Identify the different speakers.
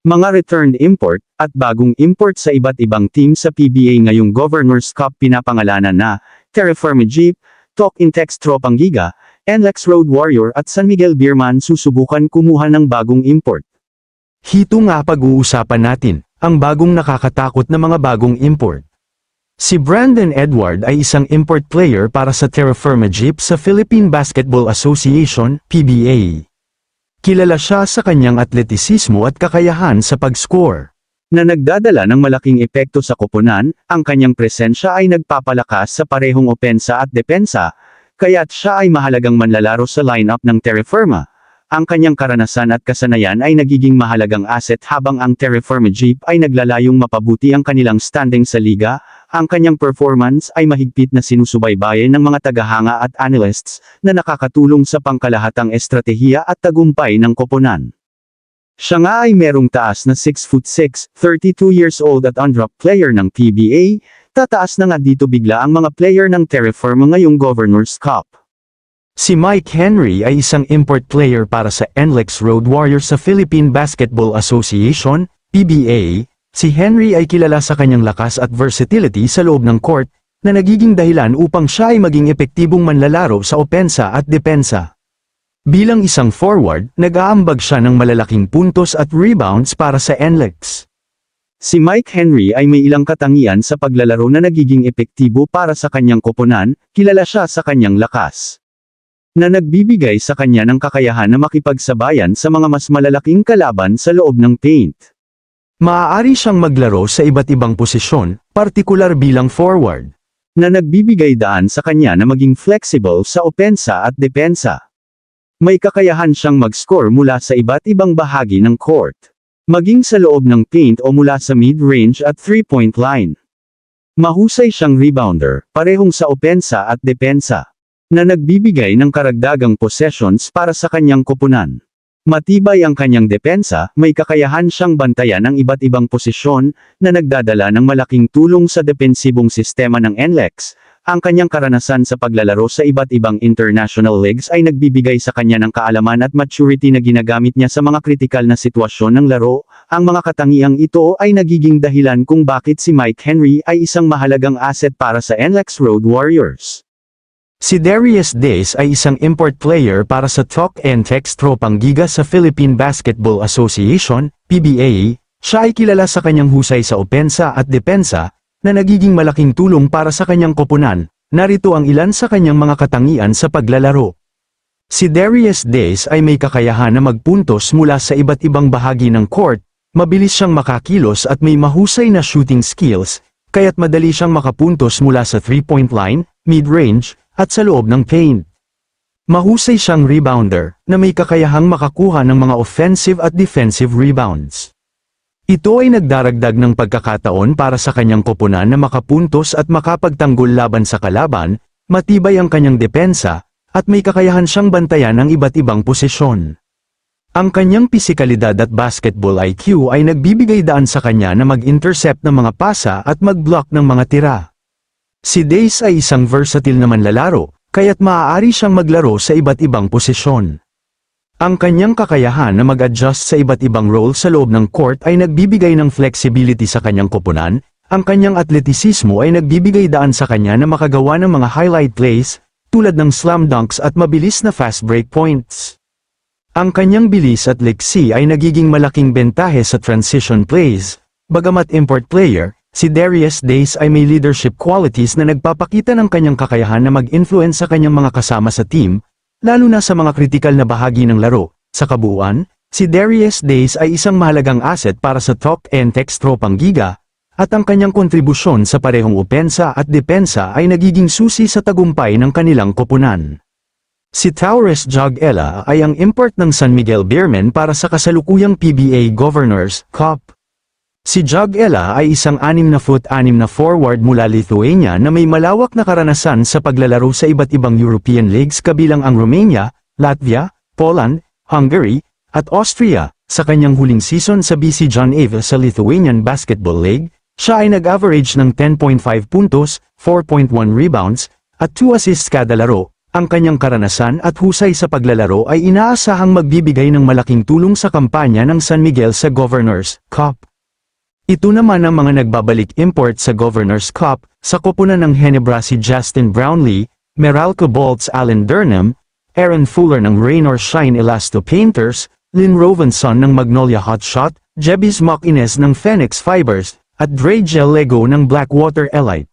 Speaker 1: Mga returned import, at bagong import sa iba't ibang team sa PBA ngayong Governors Cup pinapangalanan na, Terraform Jeep, Talk in Text Tropang Giga, NLEX Road Warrior at San Miguel Beerman susubukan kumuha ng bagong import.
Speaker 2: Hito nga pag-uusapan natin, ang bagong nakakatakot na mga bagong import. Si Brandon Edward ay isang import player para sa Terraform Jeep sa Philippine Basketball Association, PBA. Kilala siya sa kanyang atletisismo at kakayahan sa pag-score.
Speaker 1: Na nagdadala ng malaking epekto sa koponan, ang kanyang presensya ay nagpapalakas sa parehong opensa at depensa, kaya't siya ay mahalagang manlalaro sa lineup ng Terraforma. Ang kanyang karanasan at kasanayan ay nagiging mahalagang asset habang ang Terraform Jeep ay naglalayong mapabuti ang kanilang standing sa liga. Ang kanyang performance ay mahigpit na sinusubaybayan ng mga tagahanga at analysts na nakakatulong sa pangkalahatang estratehiya at tagumpay ng koponan. Siya nga ay merong taas na 6'6", 32 years old at undraft player ng PBA, tataas na nga dito bigla ang mga player ng Terraform ngayong Governors Cup.
Speaker 2: Si Mike Henry ay isang import player para sa NLEX Road Warrior sa Philippine Basketball Association, PBA. Si Henry ay kilala sa kanyang lakas at versatility sa loob ng court, na nagiging dahilan upang siya ay maging epektibong manlalaro sa opensa at depensa. Bilang isang forward, nag-aambag siya ng malalaking puntos at rebounds para sa NLEX.
Speaker 1: Si Mike Henry ay may ilang katangian sa paglalaro na nagiging epektibo para sa kanyang koponan, kilala siya sa kanyang lakas, na nagbibigay sa kanya ng kakayahan na makipagsabayan sa mga mas malalaking kalaban sa loob ng paint.
Speaker 2: Maaari siyang maglaro sa iba't ibang posisyon, partikular bilang forward,
Speaker 1: na nagbibigay daan sa kanya na maging flexible sa opensa at depensa. May kakayahan siyang mag-score mula sa iba't ibang bahagi ng court, maging sa loob ng paint o mula sa mid-range at 3-point line. Mahusay siyang rebounder, parehong sa opensa at depensa, na nagbibigay ng karagdagang possessions para sa kanyang koponan. Matibay ang kanyang depensa, may kakayahan siyang bantayan ang iba't ibang posisyon, na nagdadala ng malaking tulong sa depensibong sistema ng NLEX. Ang kanyang karanasan sa paglalaro sa iba't ibang international leagues ay nagbibigay sa kanya ng kaalaman at maturity na ginagamit niya sa mga kritikal na sitwasyon ng laro. Ang mga katangiang ito ay nagiging dahilan kung bakit si Mike Henry ay isang mahalagang asset para sa NLEX Road Warriors.
Speaker 2: Si Darius Days ay isang import player para sa Talk and Text Tropang Giga sa Philippine Basketball Association, PBA. Siya ay kilala sa kanyang husay sa opensa at depensa, na nagiging malaking tulong para sa kanyang koponan. Narito ang ilan sa kanyang mga katangian sa paglalaro. Si Darius Days ay may kakayahan na magpuntos mula sa iba't ibang bahagi ng court, mabilis siyang makakilos at may mahusay na shooting skills, kaya't madali siyang makapuntos mula sa 3-point line, mid-range, at sa loob ng paint. Mahusay siyang rebounder, na may kakayahang makakuha ng mga offensive at defensive rebounds. Ito ay nagdaragdag ng pagkakataon para sa kanyang koponan na makapuntos at makapagtanggol laban sa kalaban, matibay ang kanyang depensa, at may kakayahan siyang bantayan ang iba't ibang posisyon. Ang kanyang pisikalidad at basketball IQ ay nagbibigay daan sa kanya na mag-intercept ng mga pasa at mag-block ng mga tira. Si Days ay isang versatile na manlalaro, kaya't maaari siyang maglaro sa iba't ibang posisyon. Ang kanyang kakayahan na mag-adjust sa iba't ibang role sa loob ng court ay nagbibigay ng flexibility sa kanyang koponan. Ang kanyang atletisismo ay nagbibigay daan sa kanya na makagawa ng mga highlight plays, tulad ng slam dunks at mabilis na fast break points. Ang kanyang bilis at liksi ay nagiging malaking bentahe sa transition plays. Bagamat import player, si Darius Days ay may leadership qualities na nagpapakita ng kanyang kakayahan na mag-influence sa kanyang mga kasama sa team, lalo na sa mga kritikal na bahagi ng laro. Sa kabuuan, si Darius Days ay isang mahalagang asset para sa Talk and Text Tropang Giga, at ang kanyang kontribusyon sa parehong opensa at depensa ay nagiging susi sa tagumpay ng kanilang koponan. Si Taurus Jog-Ella ay ang import ng San Miguel Beerman para sa kasalukuyang PBA Governors Cup. Si Jog-Ella ay isang 6'6" na forward mula Lithuania na may malawak na karanasan sa paglalaro sa iba't ibang European leagues kabilang ang Romania, Latvia, Poland, Hungary, at Austria. Sa kanyang huling season sa BC John Ave sa Lithuanian Basketball League, siya ay nag-average ng 10.5 puntos, 4.1 rebounds, at 2 assists kada laro. Ang kanyang karanasan at husay sa paglalaro ay inaasahang magbibigay ng malaking tulong sa kampanya ng San Miguel sa Governors' Cup. Ito naman ang mga nagbabalik import sa Governors' Cup, sa koponan ng Ginebra si Justin Brownlee, Meralco Bolts Alan Durnham, Aaron Fuller ng Rain or Shine Elasto Painters, Lynn Robinson ng Magnolia Hotshot, Jebis Mock Ines ng Phoenix Fibers, at Dre Gel Lego ng Blackwater Elite.